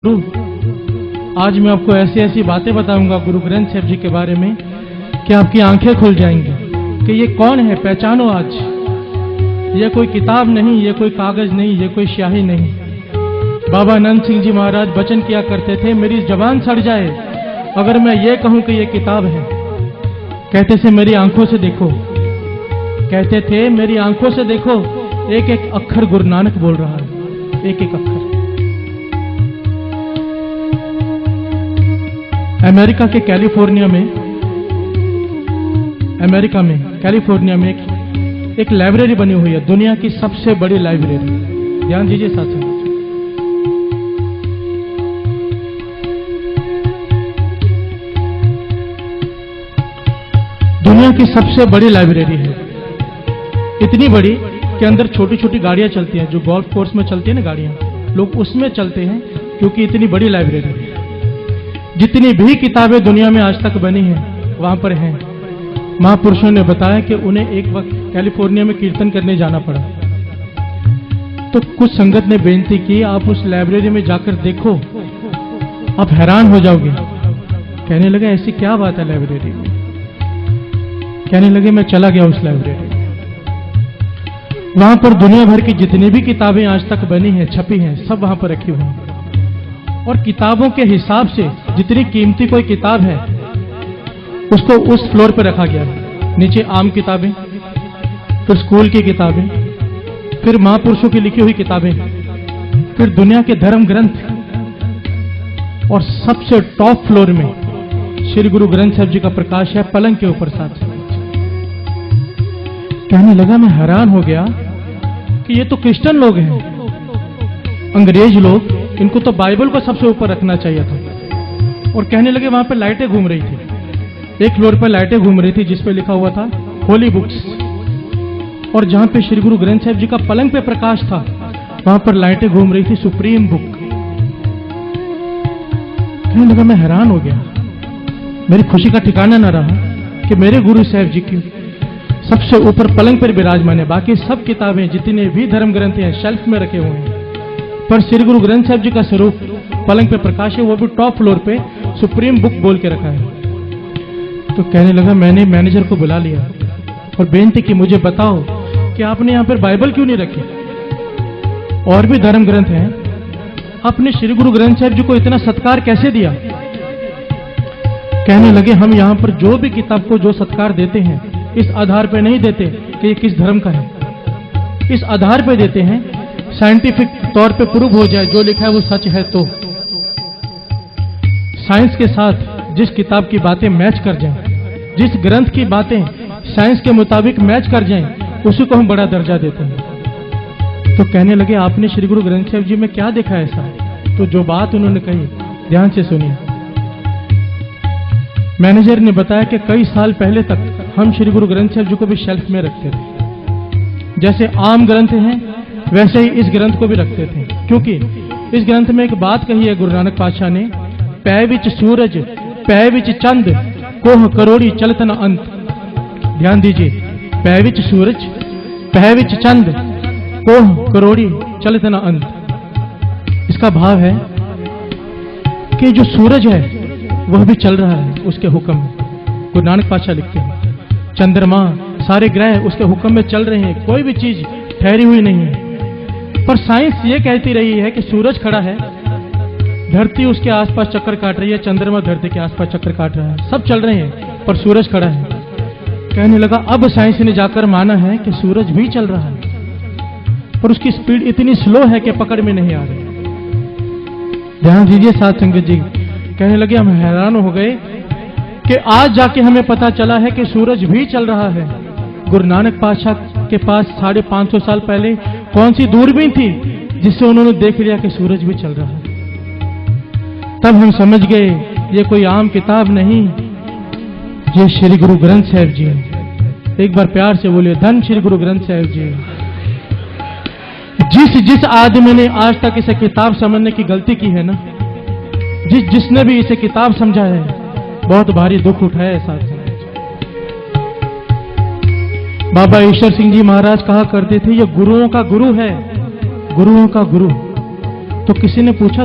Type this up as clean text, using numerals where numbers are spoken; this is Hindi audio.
आज मैं आपको ऐसी ऐसी बातें बताऊंगा गुरु ग्रंथ साहिब जी के बारे में कि आपकी आंखें खुल जाएंगी कि ये कौन है, पहचानो आज। ये कोई किताब नहीं, ये कोई कागज नहीं, ये कोई स्याही नहीं। बाबा आनंद सिंह जी महाराज वचन किया करते थे, मेरी जबान सड़ जाए अगर मैं ये कहूं कि ये किताब है। कहते थे मेरी आंखों से देखो, कहते थे मेरी आंखों से देखो, एक एक अक्षर गुरु नानक बोल रहा है, एक एक अक्षर। अमेरिका के कैलिफोर्निया में एक लाइब्रेरी बनी हुई है, दुनिया की सबसे बड़ी लाइब्रेरी। ध्यान दीजिए साथ में, दुनिया की सबसे बड़ी लाइब्रेरी है। इतनी बड़ी कि अंदर छोटी छोटी गाड़ियां चलती हैं, जो गोल्फ कोर्स में चलती है ना गाड़ियां, लोग उसमें चलते हैं, क्योंकि इतनी बड़ी लाइब्रेरी है। जितनी भी किताबें दुनिया में आज तक बनी हैं वहां पर हैं। महापुरुषों ने बताया कि उन्हें एक वक्त कैलिफोर्निया में कीर्तन करने जाना पड़ा, तो कुछ संगत ने बेनती की, आप उस लाइब्रेरी में जाकर देखो, आप हैरान हो जाओगे। कहने लगे ऐसी क्या बात है लाइब्रेरी में। कहने लगे मैं चला गया उस लाइब्रेरी में, वहां पर दुनिया भर की जितनी भी किताबें आज तक बनी हैं, छपी हैं, सब वहां पर रखी हुई हैं। और किताबों के हिसाब से जितनी कीमती कोई किताब है उसको उस फ्लोर पर रखा गया है। नीचे आम किताबें, फिर स्कूल की किताबें, फिर महापुरुषों की लिखी हुई किताबें, फिर दुनिया के धर्म ग्रंथ, और सबसे टॉप फ्लोर में श्री गुरु ग्रंथ साहिब जी का प्रकाश है, पलंग के ऊपर साथ। कहने लगा मैं हैरान हो गया कि ये तो क्रिश्चियन लोग हैं, अंग्रेज लोग, इनको तो बाइबल को सबसे ऊपर रखना चाहिए था। और कहने लगे वहां पर लाइटें घूम रही थी, एक फ्लोर पर लाइटें घूम रही थी जिस पे लिखा हुआ था होली बुक्स, और जहां पे श्री गुरु ग्रंथ साहिब जी का पलंग पे प्रकाश था वहां पर लाइटें घूम रही थी सुप्रीम बुक। कहने लगा मैं हैरान हो गया, मेरी खुशी का ठिकाना न रहा कि मेरे गुरु साहिब जी की सबसे ऊपर पलंग पर विराजमान है। बाकी सब किताबें जितने भी धर्म ग्रंथ हैं शेल्फ में रखे हुए हैं, पर श्री गुरु ग्रंथ साहिब जी का स्वरूप पलंग पे प्रकाश है, वो भी टॉप फ्लोर पे सुप्रीम बुक बोल के रखा है। तो कहने लगा मैंने मैनेजर को बुला लिया और बेनती की, मुझे बताओ कि आपने यहां पर बाइबल क्यों नहीं रखी, और भी धर्म ग्रंथ हैं, आपने श्री गुरु ग्रंथ साहिब जी को इतना सत्कार कैसे दिया। कहने लगे हम यहां पर जो भी किताब को जो सत्कार देते हैं इस आधार पर नहीं देते कि ये किस धर्म का है, इस आधार पर देते हैं साइंटिफिक तौर पे प्रूव हो जाए जो लिखा है वो सच है। तो साइंस के साथ जिस किताब की बातें मैच कर जाएं, जिस ग्रंथ की बातें साइंस के मुताबिक मैच कर जाएं, उसी को हम बड़ा दर्जा देते हैं। तो कहने लगे आपने श्री गुरु ग्रंथ साहिब जी में क्या देखा ऐसा। तो जो बात उन्होंने कही ध्यान से सुनिए। मैनेजर ने बताया कि कई साल पहले तक हम श्री गुरु ग्रंथ साहिब जी को भी शेल्फ में रखते थे, जैसे आम ग्रंथ हैं वैसे ही इस ग्रंथ को भी रखते थे, क्योंकि इस ग्रंथ में एक बात कही है गुरु नानक पातशाह ने, पै विच सूरज पै विच चंद कोह करोड़ी चलतन अंत। ध्यान दीजिए, पै विच सूरज पै विच चंद कोह करोड़ी चलतन अंत। इसका भाव है कि जो सूरज है वह भी चल रहा है उसके हुक्म में। गुरु नानक पातशाह लिखते हैं चंद्रमा सारे ग्रह उसके हुक्म में चल रहे हैं, कोई भी चीज ठहरी हुई नहीं है। पर साइंस ये कहती रही है कि सूरज खड़ा है, धरती उसके आसपास चक्कर काट रही है, चंद्रमा धरती के आसपास चक्कर काट रहा है, सब चल रहे हैं पर सूरज खड़ा है। कहने लगा अब साइंस ने जाकर माना है कि सूरज भी चल रहा है, पर उसकी स्पीड इतनी स्लो है कि पकड़ में नहीं आ रही। ध्यान दीजिए साथ संगत जी। कहने लगे हम हैरान हो गए कि आज जाके हमें पता चला है कि सूरज भी चल रहा है। गुरु नानक पातशाह के पास 550 साल पहले कौन सी दूरबीन थी जिससे उन्होंने देख लिया कि सूरज भी चल रहा है। तब हम समझ गए ये कोई आम किताब नहीं, ये श्री गुरु ग्रंथ साहिब जी है। एक बार प्यार से बोलिए धन श्री गुरु ग्रंथ साहिब जी। जिस आदमी ने आज तक इसे किताब समझने की गलती की है ना, जिसने भी इसे किताब समझा है, बहुत भारी दुख उठाया है साथ। बाबा ईश्वर सिंह जी महाराज कहा करते थे ये गुरुओं का गुरु है, गुरुओं का गुरु। तो किसी ने पूछा